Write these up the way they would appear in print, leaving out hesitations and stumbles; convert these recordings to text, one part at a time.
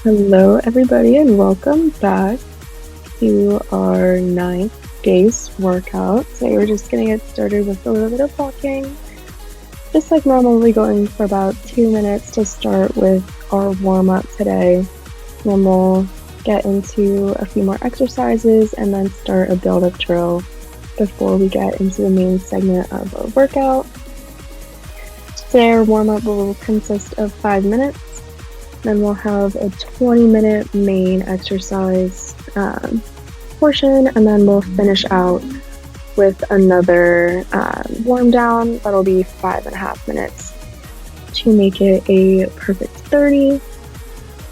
Hello, everybody, and welcome back to our ninth base workout. Today, we're just going to get started with a little bit of walking, just like normally, going for about 2 minutes to start with our warm up today. Then we'll get into a few more exercises and then start a build up drill before we get into the main segment of our workout. Today, our warm up will consist of 5 minutes. Then we'll have a 20-minute main exercise portion, and then we'll finish out with another warm down. That'll be 5.5 minutes to make it a perfect 30.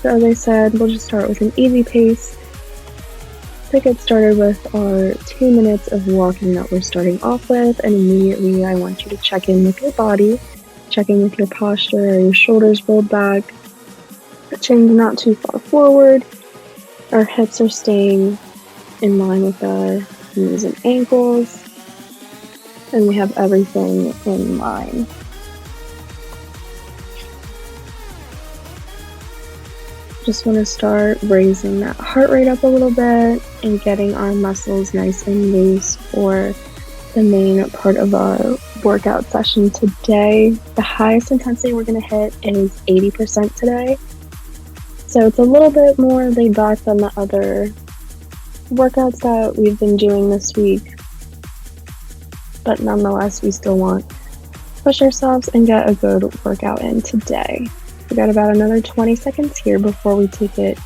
So as I said, we'll just start with an easy pace to get started with our 2 minutes of walking that we're starting off with. And immediately I want you to check in with your body, check in with your posture. Are your shoulders rolled back? The chin's not too far forward. Our hips are staying in line with our knees and ankles. And we have everything in line. Just want to start raising that heart rate up a little bit and getting our muscles nice and loose for the main part of our workout session today. The highest intensity we're going to hit is 80% today. So it's a little bit more laid back than the other workouts that we've been doing this week. But nonetheless, we still want to push ourselves and get a good workout in today. We got about another 20 seconds here before we take it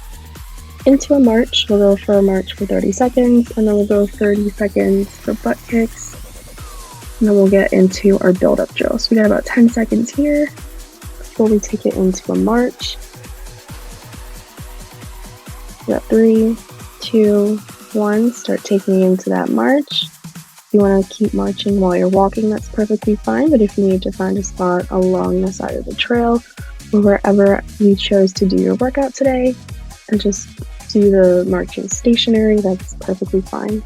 into a march. We'll go for a march for 30 seconds, and then we'll go 30 seconds for butt kicks. And then we'll get into our build-up drill. So we got about 10 seconds here before we take it into a march. We got 3, 2, 1. Start taking it into that march. If you want to keep marching while you're walking, that's perfectly fine. But if you need to find a spot along the side of the trail or wherever you chose to do your workout today and just do the marching stationary, that's perfectly fine.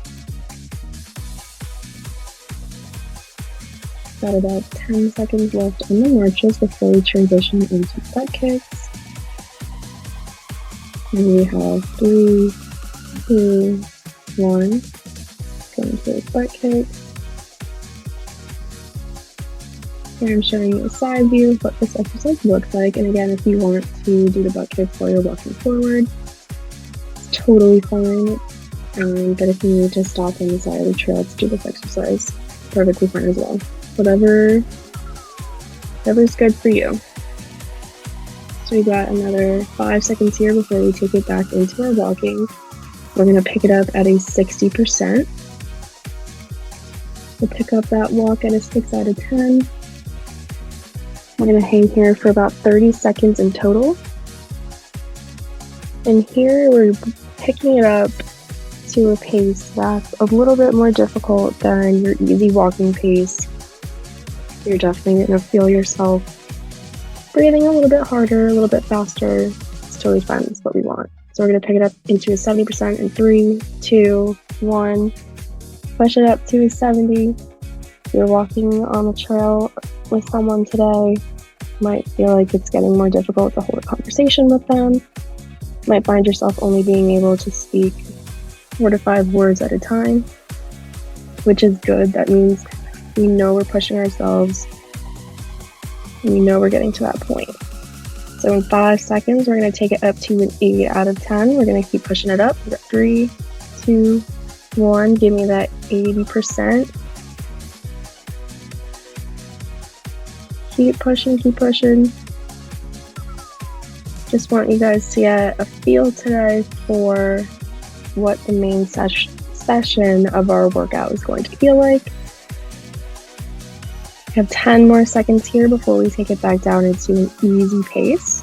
Got about 10 seconds left on the marches before we transition into butt kicks. And we have 3, 2, 1. Going to the butt kick. Here I'm showing you a side view of what this exercise looks like. And again, if you want to do the butt kick while you're walking forward, it's totally fine. But if you need to stop on the side of the trail to do this exercise, perfectly fine as well. Whatever's good for you. So we got another 5 seconds here before we take it back into our walking. We're going to pick it up at a 60%. We'll pick up that walk at a 6 out of 10. We're going to hang here for about 30 seconds in total. And here we're picking it up to a pace that's a little bit more difficult than your easy walking pace. You're definitely going to feel yourself breathing a little bit harder, a little bit faster. It's totally fine. That's what we want. So we're going to pick it up into a 70% in 3, 2, 1. Push it up to a 70. If you're walking on the trail with someone today, might feel like it's getting more difficult to hold a conversation with them. Might find yourself only being able to speak 4 to 5 words at a time, which is good. That means we know we're pushing ourselves. We know we're getting to that point. So in 5 seconds, we're going to take it up to an 8 out of 10. We're going to keep pushing it up. We got 3, 2, 1. Give me that 80%. Keep pushing, keep pushing. Just want you guys to get a feel today for what the main session of our workout is going to feel like. We have 10 more seconds here before we take it back down into an easy pace.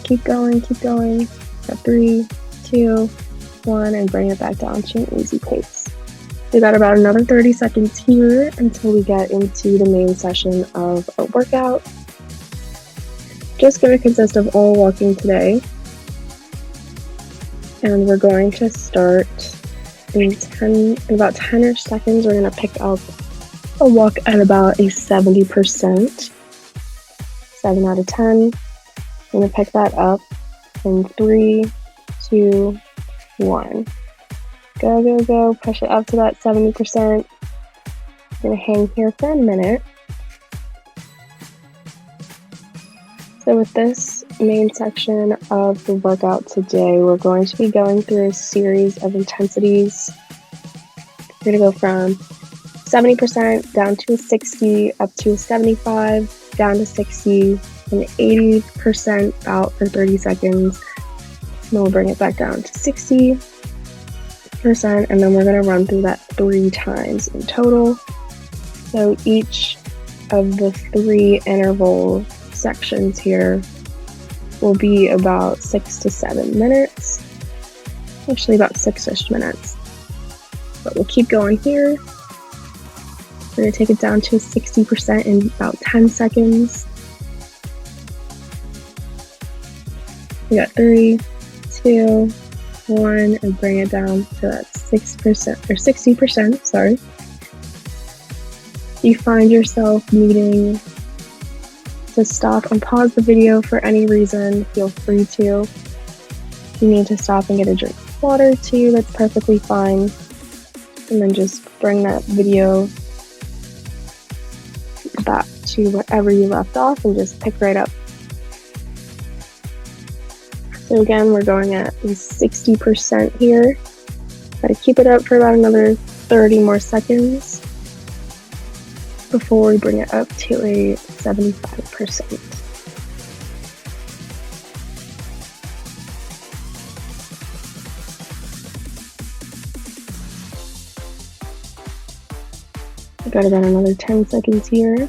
Keep going, keep going. Got 3, 2, 1, and bring it back down to an easy pace. We got about another 30 seconds here until we get into the main session of our workout. Just going to consist of all walking today. And we're going to start in about 10-ish seconds. We're going to pick up a walk at about a 70%. 7 out of 10. I'm gonna pick that up in 3, 2, 1. Go, go, go. Push it up to that 70%. I'm gonna hang here for a minute. So with this main section of the workout today, we're going to be going through a series of intensities. We're gonna go from 70% down to a 60, up to a 75, down to 60, and 80% out for 30 seconds. And then we'll bring it back down to 60%, and then we're gonna run through that 3 times in total. So each of the 3 interval sections here will be about 6 to 7 minutes. Actually about 6-ish minutes. But we'll keep going here. We're going to take it down to 60% in about 10 seconds. We got 3, 2, 1, and bring it down to that 6% or 60%, sorry. If you find yourself needing to stop and pause the video for any reason, feel free to. If you need to stop and get a drink of water too, that's perfectly fine. And then just bring that video back to wherever you left off and just pick right up. So again, we're going at 60% here. Gotta keep it up for about another 30 more seconds before we bring it up to a 75%. We've got about another 10 seconds here.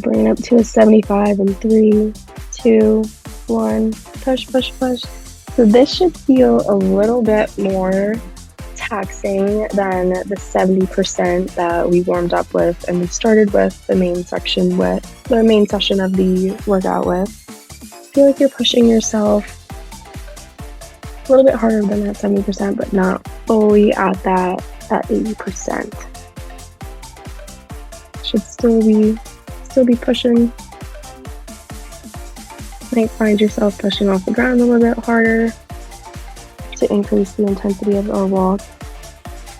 Bring it up to a 75 in 3, 2, 1. Push, push, push. So this should feel a little bit more taxing than the 70% that we warmed up with and we started with the main session of the workout with. I feel like you're pushing yourself a little bit harder than that 70%, but not fully at that 80%. Should still be pushing. Might find yourself pushing off the ground a little bit harder to increase the intensity of our walk.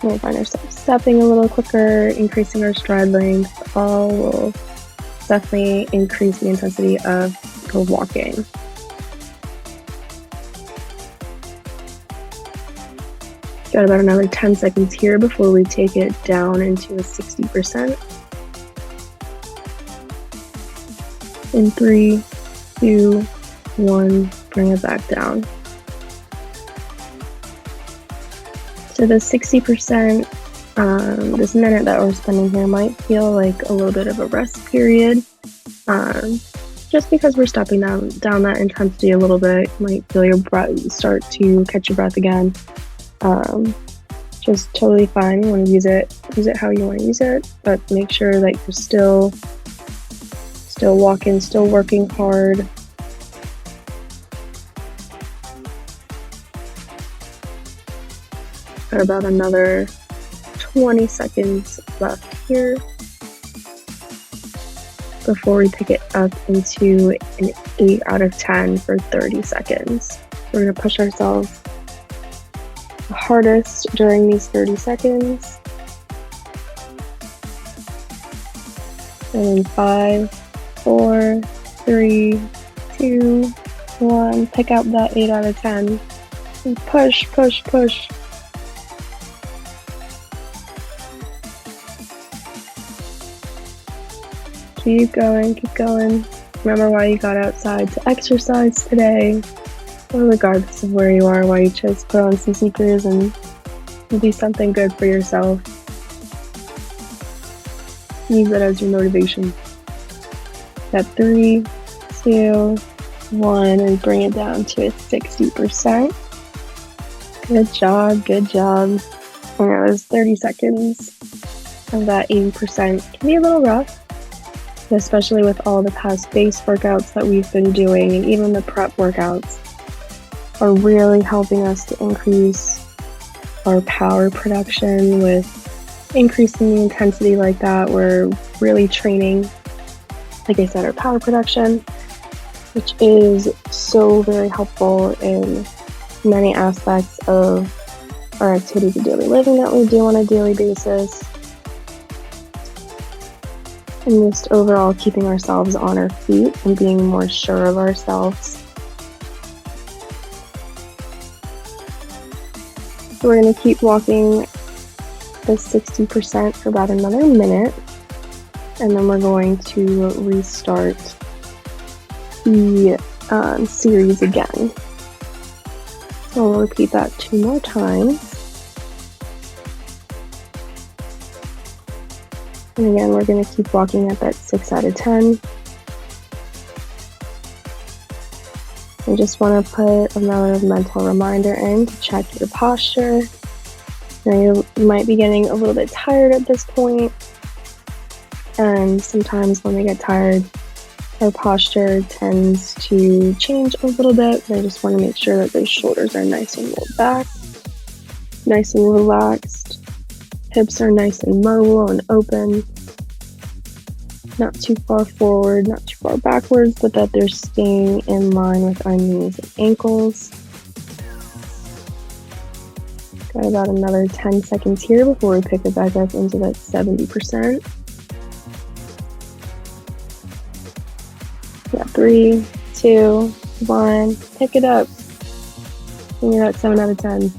We might find ourselves stepping a little quicker, increasing our stride length. All will definitely increase the intensity of the walking. Got about another 10 seconds here before we take it down into a 60%. In 3, 2, 1, bring it back down. So the 60%, this minute that we're spending here might feel like a little bit of a rest period. Just because we're stepping down that intensity a little bit, you might feel your breath start to catch your breath again. Just totally fine. You want to use it how you want to use it, but make sure that you're still walking, still working hard. Got about another 20 seconds left here before we pick it up into an 8 out of 10 for 30 seconds. We're going to push ourselves the hardest during these 30 seconds. And in 5, 4, 3, 2, 1, pick up that 8 out of 10. And push, push, push. Keep going, keep going. Remember why you got outside to exercise today. Regardless of where you are, why you chose to put on some sneakers and do something good for yourself. Use it as your motivation. Got 3, 2, 1, and bring it down to a 60%. Good job, good job. I know those 30 seconds of that 80% can be a little rough, especially with all the past base workouts that we've been doing, and even the prep workouts are really helping us to increase our power production. With increasing the intensity like that, we're really training like I said, our power production, which is so very helpful in many aspects of our activities of daily living that we do on a daily basis. And just overall keeping ourselves on our feet and being more sure of ourselves. So we're going to keep walking the 60% for about another minute, and then we're going to restart the series again. So we'll repeat that 2 more times. And again, we're going to keep walking at that 6 out of 10. I just want to put another mental reminder in to check your posture. Now, you might be getting a little bit tired at this point, and sometimes when we get tired, our posture tends to change a little bit. And I just want to make sure that those shoulders are nice and rolled back, nice and relaxed. Hips are nice and mobile and open, not too far forward, not too far backwards, but that they're staying in line with our knees and ankles. Got about another 10 seconds here before we pick it back up into that 70%. Yeah, 3, 2, 1, pick it up. And you're at 7 out of 10.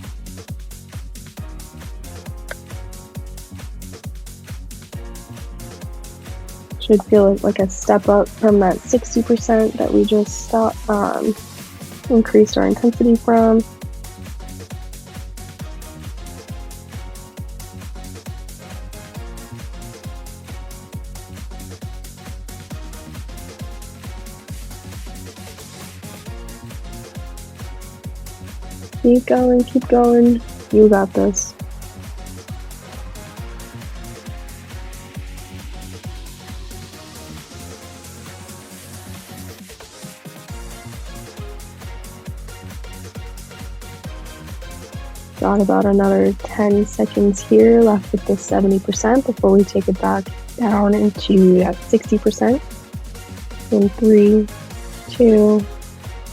Should feel like a step up from that 60% that we just increased our intensity from. Keep going, keep going. You got this. Got about another 10 seconds here left with this 70% before we take it back down into that 60%. In 3, 2,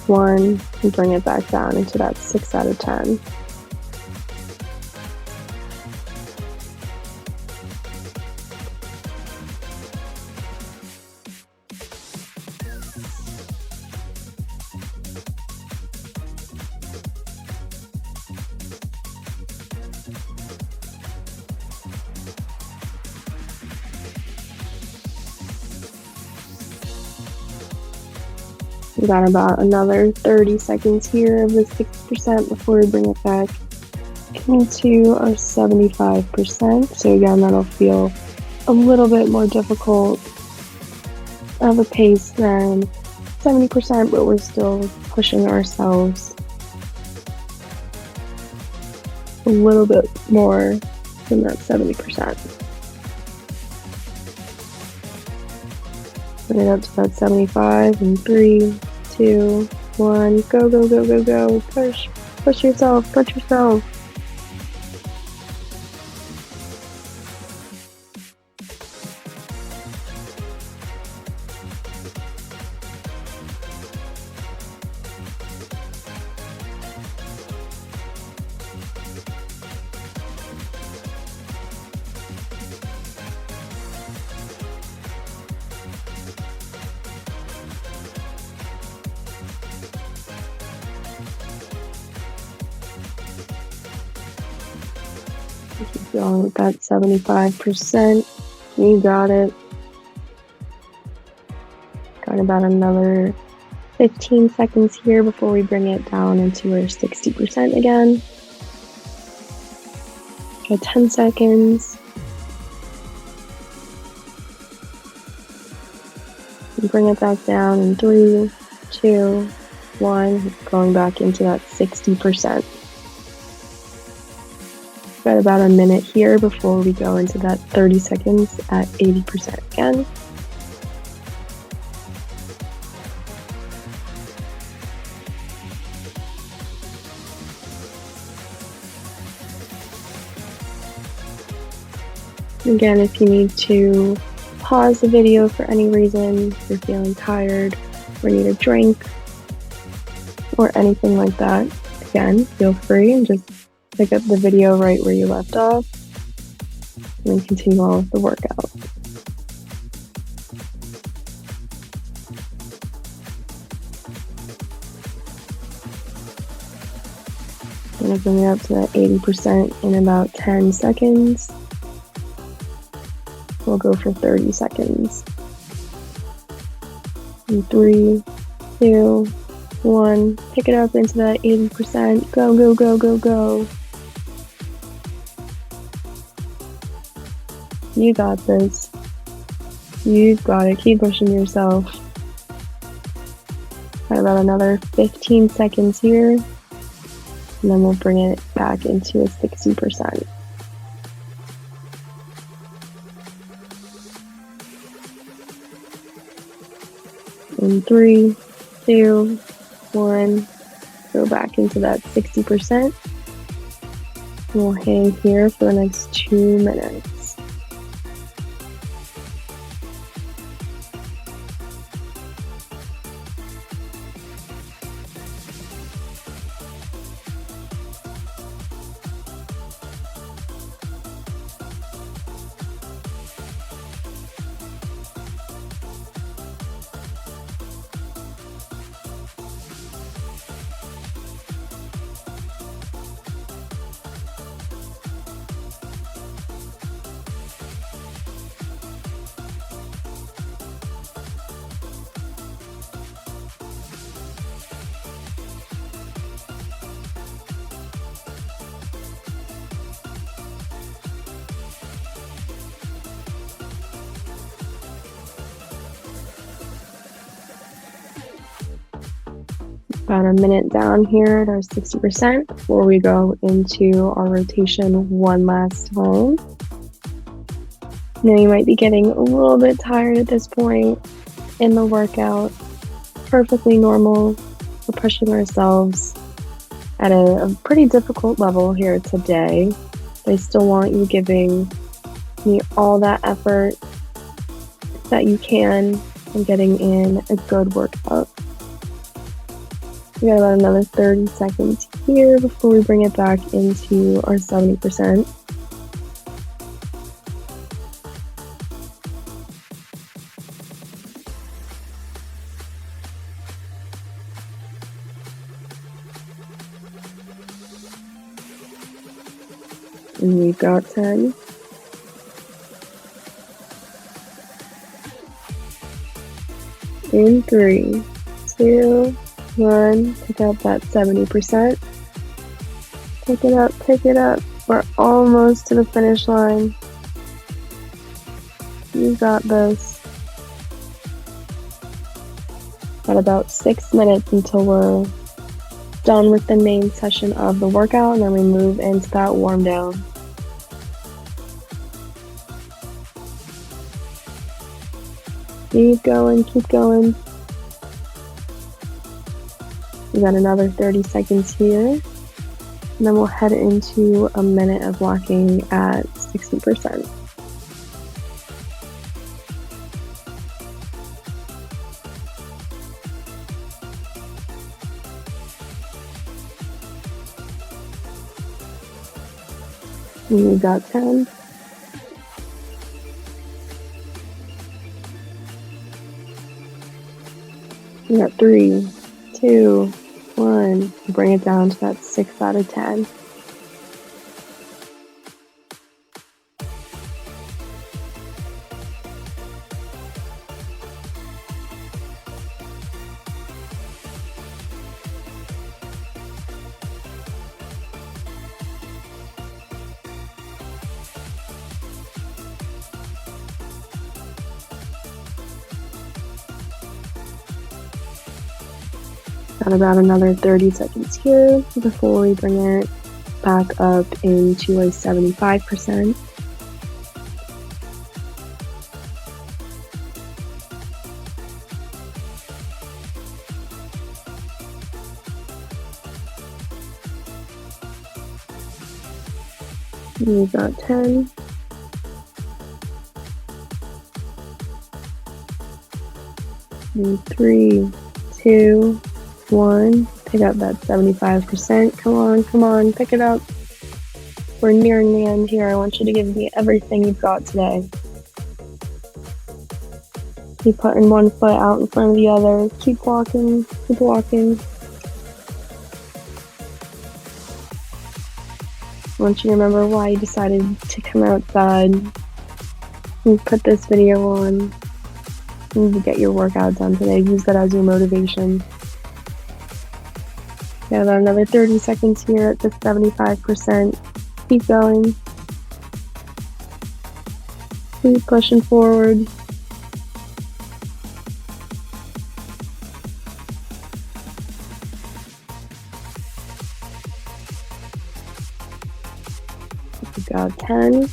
1, and bring it back down into that 6 out of 10. We got about another 30 seconds here of the 60% before we bring it back into our 75%. So again, that'll feel a little bit more difficult of a pace than 70%, but we're still pushing ourselves a little bit more than that 70%. Bring it up to that 75 in 3, 2, 1, go, go, go, go, go. Push yourself, push yourself. Keep going with that 75%. You got it. Got about another 15 seconds here before we bring it down into our 60% again. Got 10 seconds. And bring it back down in 3, 2, 1. Going back into that 60%. Got about a minute here before we go into that 30 seconds at 80% again. Again, if you need to pause the video for any reason, if you're feeling tired or need a drink or anything like that, again, feel free and just pick up the video right where you left off and then continue on with the workout. Gonna bring it up to that 80% in about 10 seconds. We'll go for 30 seconds. In 3, 2, 1, pick it up into that 80%. Go, go, go, go, go. You got this. You've got it. Keep pushing yourself. Got about another 15 seconds here. And then we'll bring it back into a 60%. In 3, 2, 1, go back into that 60%. We'll hang here for the next 2 minutes. About a minute down here at our 60% before we go into our rotation one last time. Now you might be getting a little bit tired at this point in the workout. Perfectly normal. We're pushing ourselves at a pretty difficult level here today. But I still want you giving me all that effort that you can and getting in a good workout. We got about another 30 seconds here before we bring it back into our 70%. And we've got 10. In 3, 2, 1, pick up that 70%. Pick it up, pick it up. We're almost to the finish line. You got this. Got about 6 minutes until we're done with the main session of the workout, and then we move into that warm down. Keep going, keep going. We got another 30 seconds here, and then we'll head into a minute of walking at 60%. And we got 10. We got 3, 2, 1. Bring it down to that 6 out of 10. Got about another 30 seconds here before we bring it back up into a 75%. We've got 10. In 3, 2, 1. Pick up that 75%. Come on, come on, pick it up. We're nearing the end here. I want you to give me everything you've got today. Keep putting one foot out in front of the other. Keep walking, keep walking. I want you to remember why you decided to come outside and put this video on and get your workout done today. Use that as your motivation. Got about another 30 seconds here at the 75%. Keep going. Keep pushing forward. We got 10.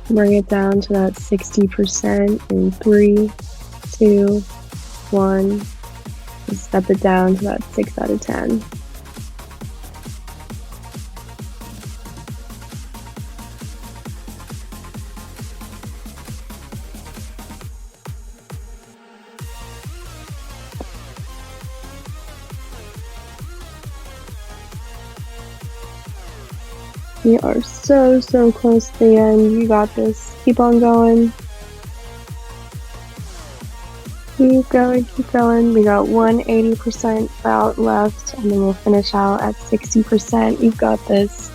Bring it down to that 60% in 3, 2, 1. And step it down to that 6 out of 10. We are so close to the end. You got this. Keep on going. Keep going, keep going. We got 180% out left, and then we'll finish out at 60%. You've got this.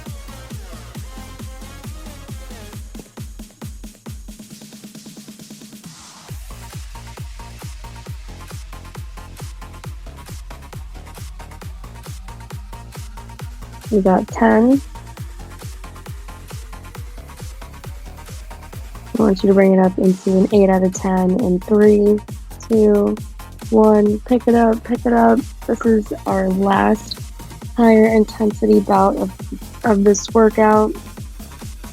We got 10. I want you to bring it up into an 8 out of 10 in 3, 2, 1. Pick it up, pick it up. This is our last higher intensity bout of this workout.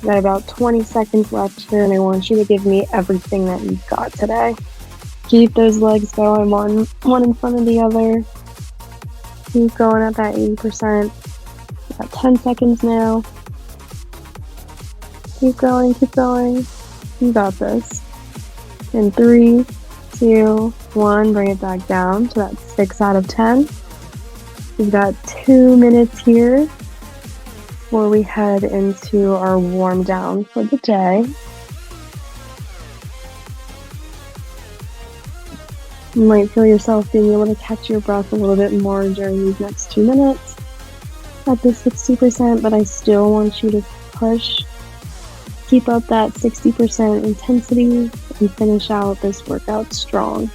We got about 20 seconds left here, and I want you to give me everything that you've got today. Keep those legs going, one in front of the other. Keep going at that 80%. We got 10 seconds now. Keep going, keep going. You got this. In 3, 2, 1, bring it back down to that 6 out of 10. We've got 2 minutes here before we head into our warm down for the day. You might feel yourself being able to catch your breath a little bit more during these next 2 minutes at the 60%, but I still want you to push. Keep up that 60% intensity and finish out this workout strong.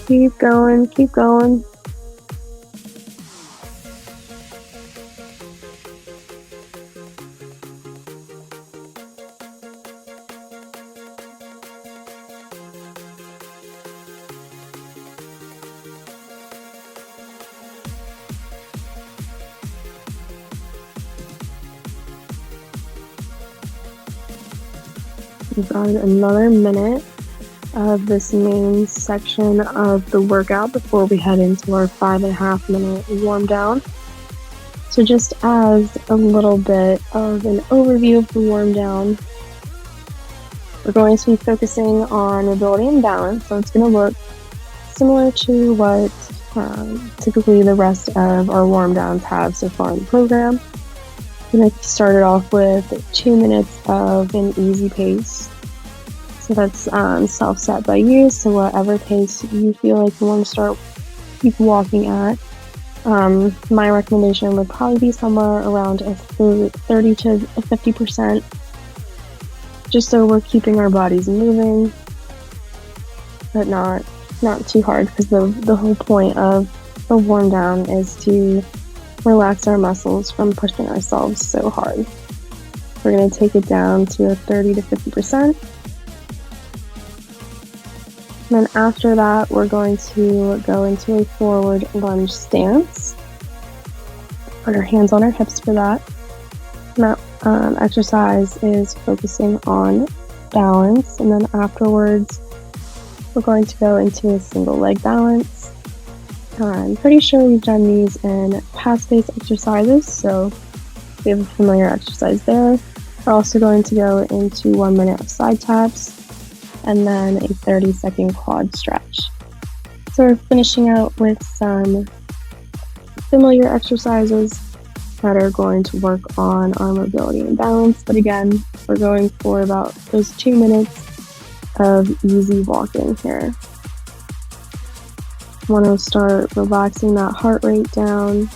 Keep going, keep going. We've got another minute of this main section of the workout before we head into our 5.5 minute warm down. So just as a little bit of an overview of the warm down, we're going to be focusing on mobility and balance. So it's going to look similar to what typically the rest of our warm downs have so far in the program. I'm going to start it off with 2 minutes of an easy pace. So that's self-set by you, so whatever pace you feel like you want to keep walking at. My recommendation would probably be somewhere around a 30 to 50%, just so we're keeping our bodies moving, but not too hard, because the whole point of the warm down is to relax our muscles from pushing ourselves so hard. We're going to take it down to a 30 to 50%. And then after that, we're going to go into a forward lunge stance. Put our hands on our hips for that. And that exercise is focusing on balance. And then afterwards, we're going to go into a single leg balance. I'm pretty sure we've done these in past-based exercises, so We have a familiar exercise there. We're also going to go into 1 minute of side taps and then a 30-second quad stretch. So we're finishing out with some familiar exercises that are going to work on our mobility and balance. But again, we're going for about those 2 minutes of easy walking here. Want to start relaxing that heart rate down.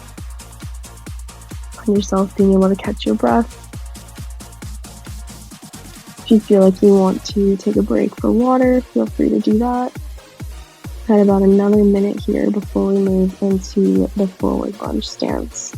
Find yourself being able to catch your breath. If you feel like you want to take a break for water, feel free to do that. Got about another minute here before we move into the forward lunge stance.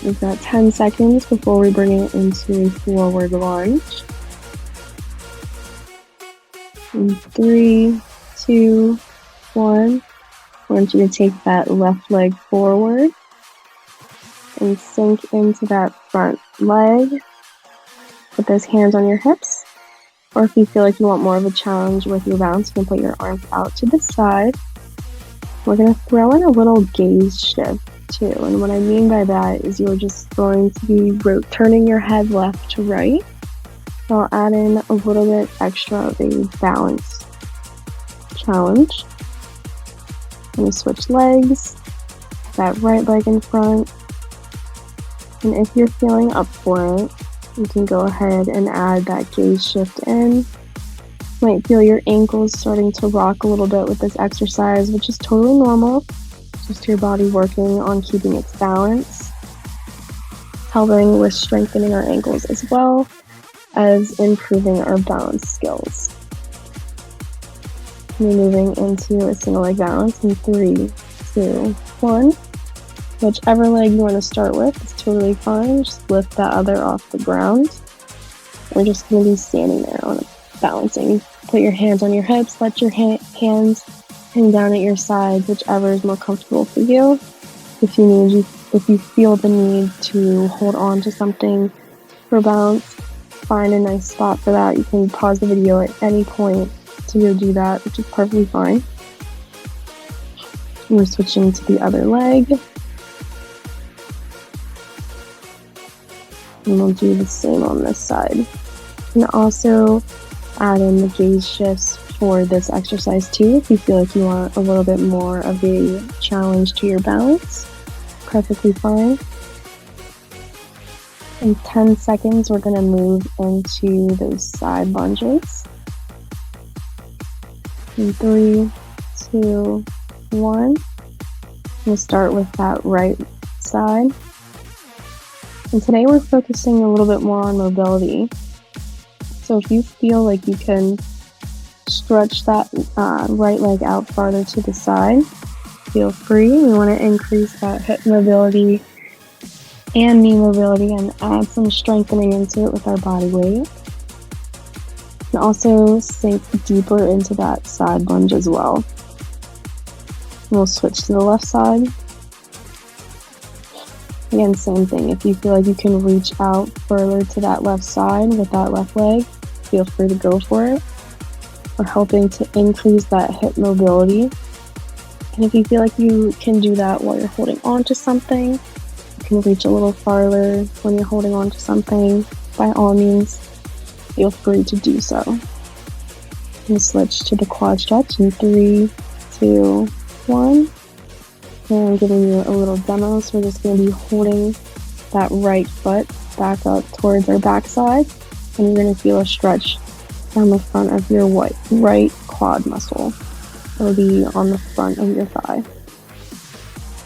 We've got 10 seconds before we bring it into a forward lunge. In 3, 2, 1. I want you to take that left leg forward and sink into that front leg. Put those hands on your hips. Or if you feel like you want more of a challenge with your balance, you can put your arms out to the side. We're going to throw in a little gaze shift too. And what I mean by that is you're just going to be turning your head left to right. So I'll add in a little bit extra of a balance challenge. I'm going to switch legs, that right leg in front. And if you're feeling up for it, you can go ahead and add that gaze shift in. You might feel your ankles starting to rock a little bit with this exercise, which is totally normal. Just your body working on keeping its balance, helping with strengthening our ankles as well as improving our balance skills. We're moving into a single leg balance in 3, 2, 1. Whichever leg you want to start with is totally fine. Just lift that other off the ground. We're just going to be standing there on balancing. Put your hands on your hips. Let your hands hang down at your sides, whichever is more comfortable for you. If you feel the need to hold on to something for balance, find a nice spot for that. You can pause the video at any point to go do that, which is perfectly fine. We're switching to the other leg. And we'll do the same on this side. And also add in the gaze shifts for this exercise too, if you feel like you want a little bit more of a challenge to your balance. Perfectly fine. In 10 seconds, we're going to move into those side lunges. In 3, 2, 1. We'll start with that right side. And today we're focusing a little bit more on mobility. So if you feel like you can stretch that right leg out farther to the side, feel free. We want to increase that hip mobility and knee mobility and add some strengthening into it with our body weight. And also sink deeper into that side lunge as well. We'll switch to the left side. Again, same thing. If you feel like you can reach out further to that left side with that left leg, feel free to go for it. We're helping to increase that hip mobility. And if you feel like you can do that while you're holding on to something, you can reach a little farther when you're holding on to something, by all means, feel free to do so. We'll switch to the quad stretch in 3, 2, 1. And I'm giving you a little demo, so we're just going to be holding that right foot back up towards our backside, and you're going to feel a stretch down the front of your right quad muscle. It'll be on the front of your thigh.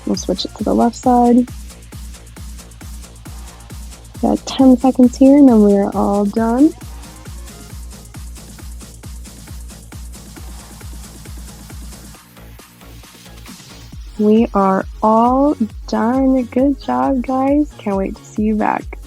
We'll switch it to the left side. Got 10 seconds here, and then we're all done. We are all done. Good job, guys. Can't wait to see you back.